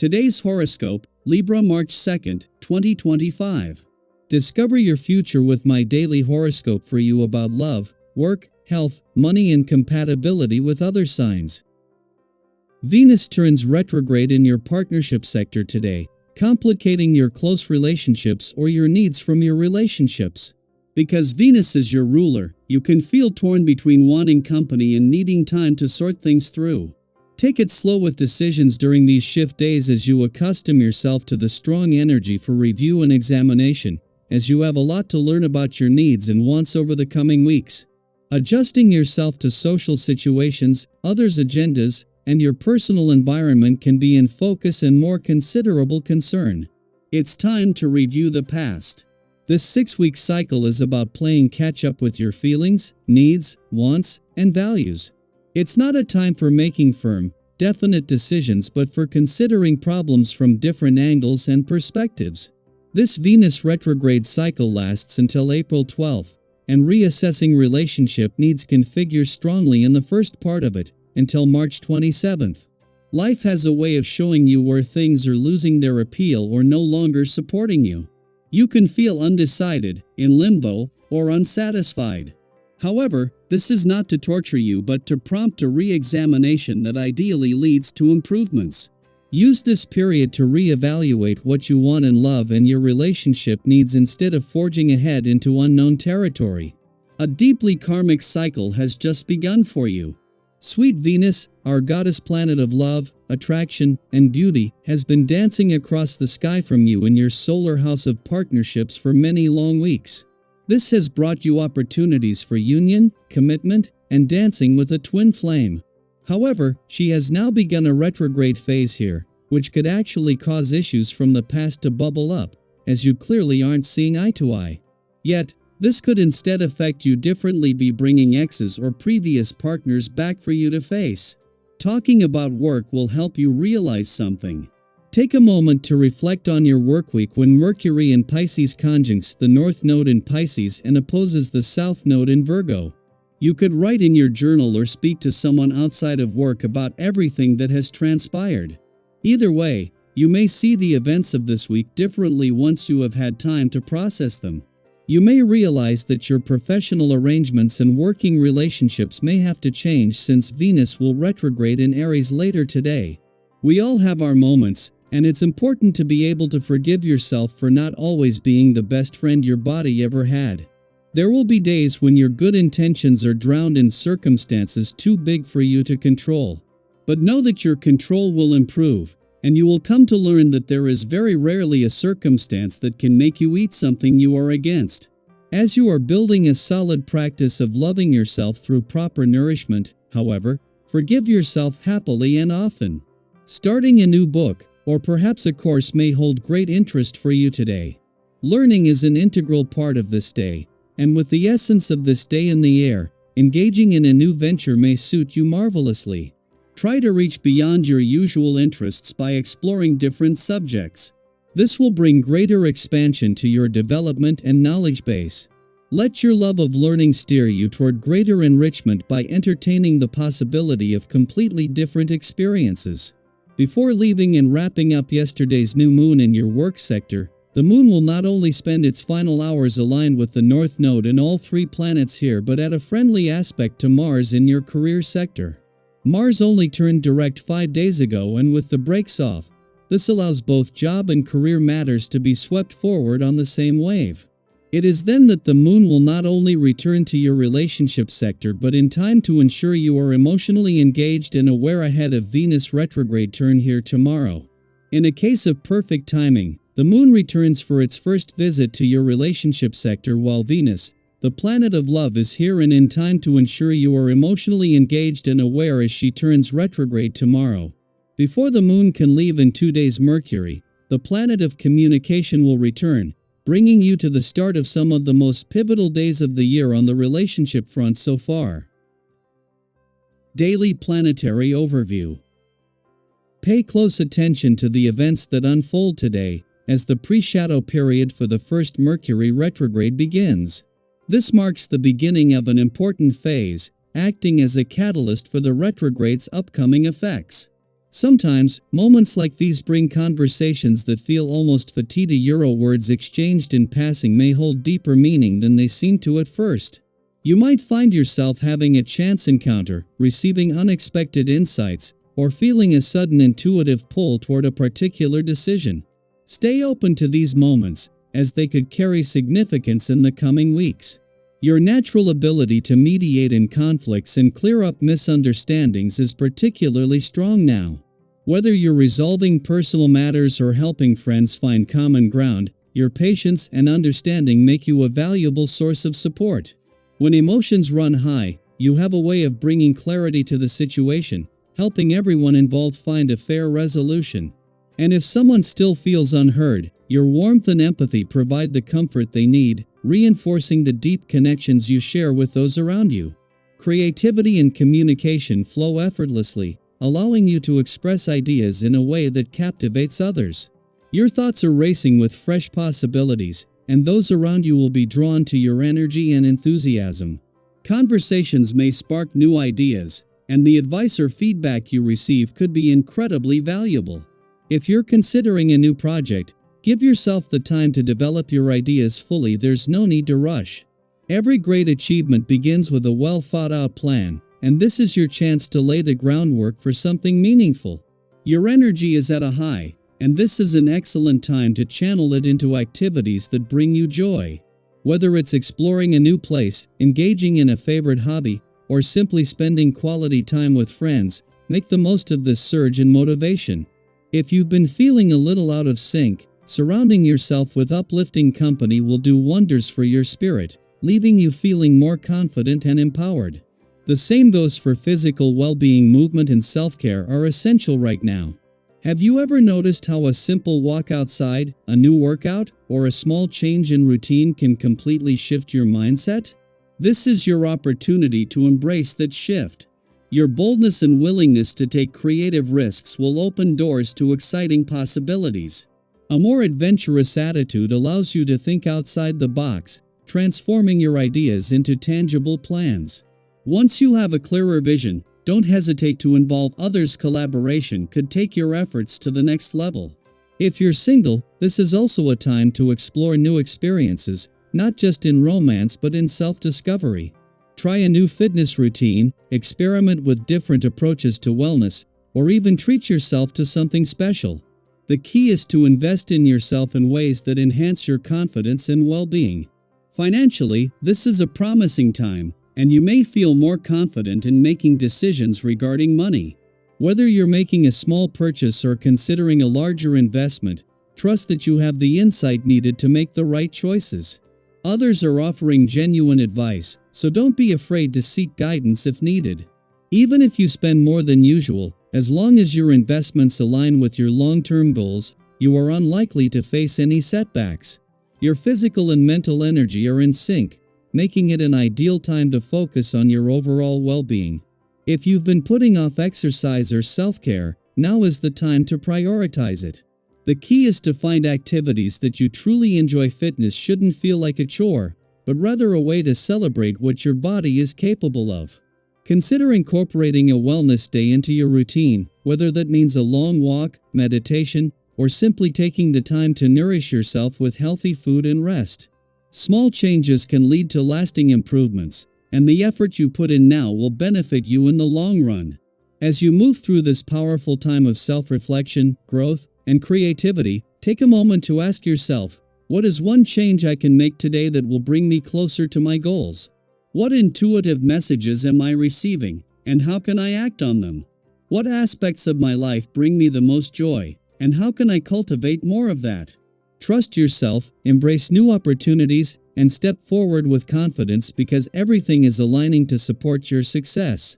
Today's horoscope, Libra March 2nd, 2025. Discover your future with my daily horoscope for you about love, work, health, money and compatibility with other signs. Venus turns retrograde in your partnership sector today, complicating your close relationships or your needs from your relationships. Because Venus is your ruler, you can feel torn between wanting company and needing time to sort things through. Take it slow with decisions during these shift days as you accustom yourself to the strong energy for review and examination, as you have a lot to learn about your needs and wants over the coming weeks. Adjusting yourself to social situations, others' agendas, and your personal environment can be in focus and more considerable concern. It's time to review the past. This 6-week cycle is about playing catch-up with your feelings, needs, wants, and values. It's not a time for making firm, definite decisions but for considering problems from different angles and perspectives. This Venus retrograde cycle lasts until April 12th, and reassessing relationship needs can figure strongly in the first part of it, until March 27th. Life has a way of showing you where things are losing their appeal or no longer supporting you. You can feel undecided, in limbo, or unsatisfied. However, this is not to torture you but to prompt a re-examination that ideally leads to improvements. Use this period to re-evaluate what you want in love and your relationship needs instead of forging ahead into unknown territory. A deeply karmic cycle has just begun for you. Sweet Venus, our goddess planet of love, attraction, and beauty, has been dancing across the sky from you in your solar house of partnerships for many long weeks. This has brought you opportunities for union, commitment, and dancing with a twin flame. However, she has now begun a retrograde phase here, which could actually cause issues from the past to bubble up, as you clearly aren't seeing eye to eye. Yet, this could instead affect you differently, be bringing exes or previous partners back for you to face. Talking about work will help you realize something. Take a moment to reflect on your workweek when Mercury in Pisces conjuncts the North Node in Pisces and opposes the South Node in Virgo. You could write in your journal or speak to someone outside of work about everything that has transpired. Either way, you may see the events of this week differently once you have had time to process them. You may realize that your professional arrangements and working relationships may have to change since Venus will retrograde in Aries later today. We all have our moments, and it's important to be able to forgive yourself for not always being the best friend your body ever had. There will be days when your good intentions are drowned in circumstances too big for you to control. But know that your control will improve, and you will come to learn that there is very rarely a circumstance that can make you eat something you are against. As you are building a solid practice of loving yourself through proper nourishment, however, forgive yourself happily and often. Starting a new book, or perhaps a course, may hold great interest for you today. Learning is an integral part of this day, and with the essence of this day in the air, engaging in a new venture may suit you marvelously. Try to reach beyond your usual interests by exploring different subjects. This will bring greater expansion to your development and knowledge base. Let your love of learning steer you toward greater enrichment by entertaining the possibility of completely different experiences. Before leaving and wrapping up yesterday's new moon in your work sector, the moon will not only spend its final hours aligned with the North Node and all 3 planets here but add a friendly aspect to Mars in your career sector. Mars only turned direct 5 days ago, and with the brakes off, this allows both job and career matters to be swept forward on the same wave. It is then that the moon will not only return to your relationship sector but in time to ensure you are emotionally engaged and aware ahead of Venus retrograde turn here tomorrow. In a case of perfect timing, the moon returns for its first visit to your relationship sector while Venus, the planet of love, is here and in time to ensure you are emotionally engaged and aware as she turns retrograde tomorrow. Before the moon can leave in 2 days, Mercury, the planet of communication, will return, bringing you to the start of some of the most pivotal days of the year on the relationship front so far. Daily Planetary Overview. Pay close attention to the events that unfold today, as the pre-shadow period for the first Mercury retrograde begins. This marks the beginning of an important phase, acting as a catalyst for the retrograde's upcoming effects. Sometimes, moments like these bring conversations that feel almost fatigued. Words exchanged in passing may hold deeper meaning than they seem to at first. You might find yourself having a chance encounter, receiving unexpected insights, or feeling a sudden intuitive pull toward a particular decision. Stay open to these moments, as they could carry significance in the coming weeks. Your natural ability to mediate in conflicts and clear up misunderstandings is particularly strong now. Whether you're resolving personal matters or helping friends find common ground, your patience and understanding make you a valuable source of support. When emotions run high, you have a way of bringing clarity to the situation, helping everyone involved find a fair resolution. And if someone still feels unheard, your warmth and empathy provide the comfort they need, reinforcing the deep connections you share with those around you. Creativity and communication flow effortlessly, allowing you to express ideas in a way that captivates others. Your thoughts are racing with fresh possibilities, and those around you will be drawn to your energy and enthusiasm. Conversations may spark new ideas, and the advice or feedback you receive could be incredibly valuable. If you're considering a new project, give yourself the time to develop your ideas fully. There's no need to rush. Every great achievement begins with a well-thought-out plan, and this is your chance to lay the groundwork for something meaningful. Your energy is at a high, and this is an excellent time to channel it into activities that bring you joy. Whether it's exploring a new place, engaging in a favorite hobby, or simply spending quality time with friends, make the most of this surge in motivation. If you've been feeling a little out of sync, surrounding yourself with uplifting company will do wonders for your spirit, leaving you feeling more confident and empowered. The same goes for physical well-being. Movement and self-care are essential right now. Have you ever noticed how a simple walk outside, a new workout, or a small change in routine can completely shift your mindset? This is your opportunity to embrace that shift. Your boldness and willingness to take creative risks will open doors to exciting possibilities. A more adventurous attitude allows you to think outside the box, transforming your ideas into tangible plans. Once you have a clearer vision, don't hesitate to involve others. Collaboration could take your efforts to the next level. If you're single, this is also a time to explore new experiences, not just in romance but in self-discovery. Try a new fitness routine, experiment with different approaches to wellness, or even treat yourself to something special. The key is to invest in yourself in ways that enhance your confidence and well-being. Financially, this is a promising time, and you may feel more confident in making decisions regarding money. Whether you're making a small purchase or considering a larger investment, trust that you have the insight needed to make the right choices. Others are offering genuine advice, so don't be afraid to seek guidance if needed. Even if you spend more than usual, as long as your investments align with your long-term goals, you are unlikely to face any setbacks. Your physical and mental energy are in sync, making it an ideal time to focus on your overall well-being. If you've been putting off exercise or self-care, now is the time to prioritize it. The key is to find activities that you truly enjoy. Fitness shouldn't feel like a chore, but rather a way to celebrate what your body is capable of. Consider incorporating a wellness day into your routine, whether that means a long walk, meditation, or simply taking the time to nourish yourself with healthy food and rest. Small changes can lead to lasting improvements, and the effort you put in now will benefit you in the long run. As you move through this powerful time of self-reflection, growth, and creativity, take a moment to ask yourself, what is one change I can make today that will bring me closer to my goals? What intuitive messages am I receiving, and how can I act on them? What aspects of my life bring me the most joy, and how can I cultivate more of that? Trust yourself, embrace new opportunities, and step forward with confidence because everything is aligning to support your success.